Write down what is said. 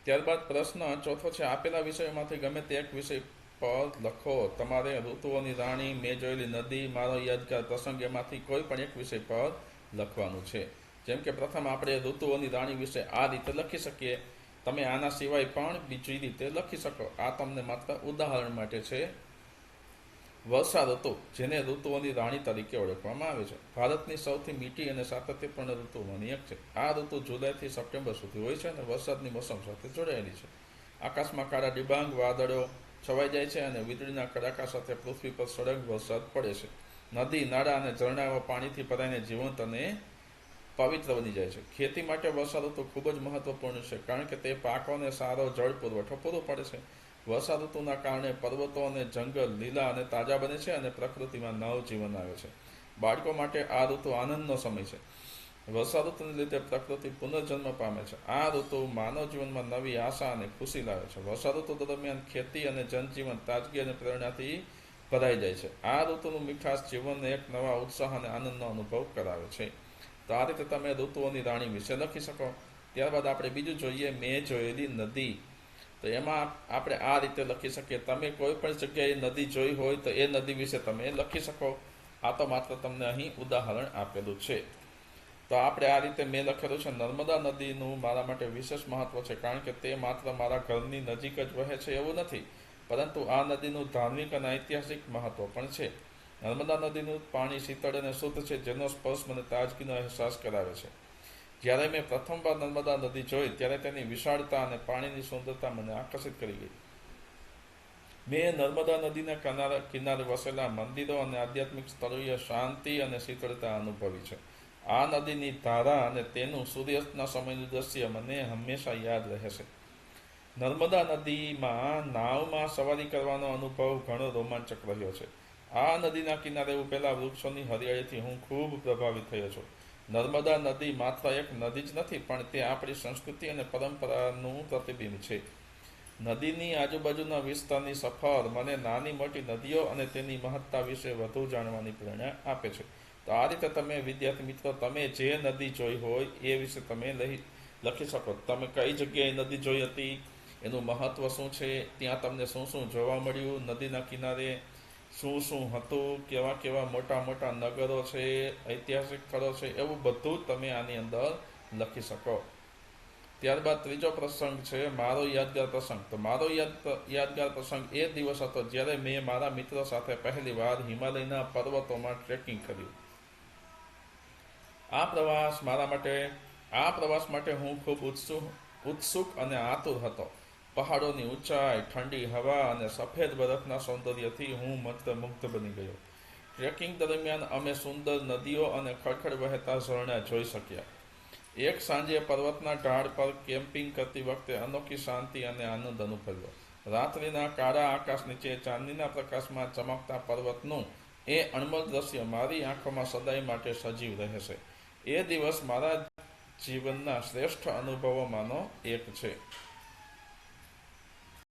ત્યારબાદ પ્રશ્ન ચોથો છે, આપેલા વિષયોમાંથી ગમે તે એક વિષય પર લખો. તમારે ઋતુઓની રાણી, મેં જોયેલી નદી, મારો યાદગાર પ્રસંગ એમાંથી કોઈ પણ એક વિષય પર લખવાનું છે. જેમ કે પ્રથમ આપણે ઋતુઓની રાણી વિશે આ રીતે લખી શકીએ. તમે આના સિવાય પણ બીજી રીતે લખી શકો. આ તમને માત્ર ઉદાહરણ માટે છે. વર્ષા ઋતુ, જેને ઋતુઓની રાણી તરીકે ઓળખવામાં આવે છે, ભારતની સૌથી મીઠી અને સાતત્યપૂર્ણ ઋતુઓમાંની એક છે. આ ઋતુ જુલાઈથી સપ્ટેમ્બર સુધી હોય છે અને વરસાદની મોસમ સાથે જોડાયેલી છે. આકાશમાં કાળા ડિબાંગ વાદળો છવાઈ જાય છે અને વીજળીના કડાકા સાથે પૃથ્વી પર સળંગ વરસાદ પડે છે. નદી, નાળા અને ઝરણાઓ પાણીથી ભરાઈને જીવંત અને પવિત્ર બની જાય છે. ખેતી માટે વર્ષા ઋતુ ખૂબ જ મહત્વપૂર્ણ છે, કારણ કે તે પાકોને સારો જળ પુરવઠો પૂરો પાડે છે. વર્ષા ઋતુના કારણે પર્વતો અને જંગલ લીલા અને તાજા બને છે અને પ્રકૃતિમાં નવજીવન આવે છે. બાળકો માટે આ ઋતુ આનંદનો સમય છે. વર્ષા ઋતુને લીધે પ્રકૃતિ પુનર્જન્મ પામે છે. આ ઋતુ માનવ જીવનમાં નવી આશા અને ખુશી લાવે છે. વર્ષા ઋતુ દરમિયાન ખેતી અને જનજીવન તાજગી અને પ્રેરણાથી ભરાઈ જાય છે. આ ઋતુનું મીઠાશ જીવનને એક નવા ઉત્સાહ અને આનંદનો અનુભવ કરાવે છે. તો આ રીતે તમે ઋતુઓની રાણી વિશે લખી શકો. ત્યારબાદ આપણે બીજું જોઈએ, મેં જોયેલી નદી. તો એમાં આપણે આ રીતે લખી શકીએ. તમે કોઈ પણ જગ્યાએ નદી જોઈ હોય તો એ નદી વિશે તમે લખી શકો. આ તો માત્ર તમને અહીં ઉદાહરણ આપેલું છે. તો આપણે આ રીતે મેં લખેલું છે, નર્મદા નદીનું મારા માટે વિશેષ મહત્વ છે, કારણ કે તે માત્ર મારા ઘરની નજીક જ વહે છે એવું નથી, પરંતુ આ નદીનું ધાર્મિક અને ઐતિહાસિક મહત્વ પણ છે. નર્મદા નદીનું પાણી શીતળ અને શુદ્ધ છે, જેનો સ્પર્શ મને તાજગીનો અહેસાસ કરાવે છે. જ્યારે મેં પ્રથમવાર નર્મદા નદી જોઈ ત્યારે તેની વિશાળતા અને પાણીની સુંદરતા મને આકર્ષિત કરી ગઈ. મેં નર્મદા નદીના કિનારે વસેલા મંદિરો અને આધ્યાત્મિક સ્થળોએ શાંતિ અને શીતળતા અનુભવી છે. આ નદીની ધારા અને તેનું સૂર્યાસ્તના સમયનું દ્રશ્ય મને હંમેશા યાદ રહેશે. નર્મદા નદીમાં નાવમાં સવારી કરવાનો અનુભવ ઘણો રોમાંચક રહ્યો છે. આ નદીના કિનારે ઉભેલા વૃક્ષોની હરિયાળીથી હું ખૂબ પ્રભાવિત થયો છું. નર્મદા નદી માત્ર એક નદી જ નથી, પણ તે આપણી સંસ્કૃતિ અને પરંપરાનું પ્રતિબિંબ છે. નદીની આજુબાજુના વિસ્તારની સફર મને નાની મોટી નદીઓ અને તેની મહત્તા વિશે વધુ જાણવાની પ્રેરણા આપે છે. તો આ રીતે તમે વિદ્યાર્થી મિત્રો, તમે જે નદી જોઈ હોય એ વિશે તમે લખી શકો. તમે કઈ જગ્યાએ નદી જોઈ હતી, એનું મહત્વ શું છે, ત્યાં તમને શું શું જોવા મળ્યું, નદીના કિનારે શું શું હતું, કેવા કેવા મોટા મોટા નગરો છે, ઐતિહાસિક સ્થળો છે, એવું બધું જ તમે આની અંદર લખી શકો. ત્યારબાદ ત્રીજો પ્રસંગ છે, મારો યાદગાર પ્રસંગ. તો મારો યાદગાર પ્રસંગ એ દિવસ હતો જ્યારે મેં મારા મિત્રો સાથે પહેલી વાર હિમાલયના પર્વતોમાં ટ્રેકિંગ કર્યું. આ પ્રવાસ માટે હું ખૂબ ઉત્સુક અને આતુર હતો. પહાડોની ઊંચાઈ, ઠંડી હવા અને સફેદ બરફના સૌંદર્યથી હું મંત્રમુગ્ધ બની ગયો. ટ્રેકિંગ દરમિયાન અમે સુંદર નદીઓ અને ખડખડ વહેતા ઝરણા જોઈ શક્યા. એક સાંજે પર્વતના ઢાળ પર કેમ્પિંગ કરતી વખતે અનોખી શાંતિ અને આનંદ અનુભવ્યો. રાત્રિના કાળા આકાશ નીચે ચાંદનીના પ્રકાશમાં ચમકતા પર્વતનું એ અણમોલ દ્રશ્ય મારી આંખોમાં સદાય માટે સજીવ રહેશે. એ દિવસ મારા જીવનના શ્રેષ્ઠ અનુભવોમાંનો એક છે.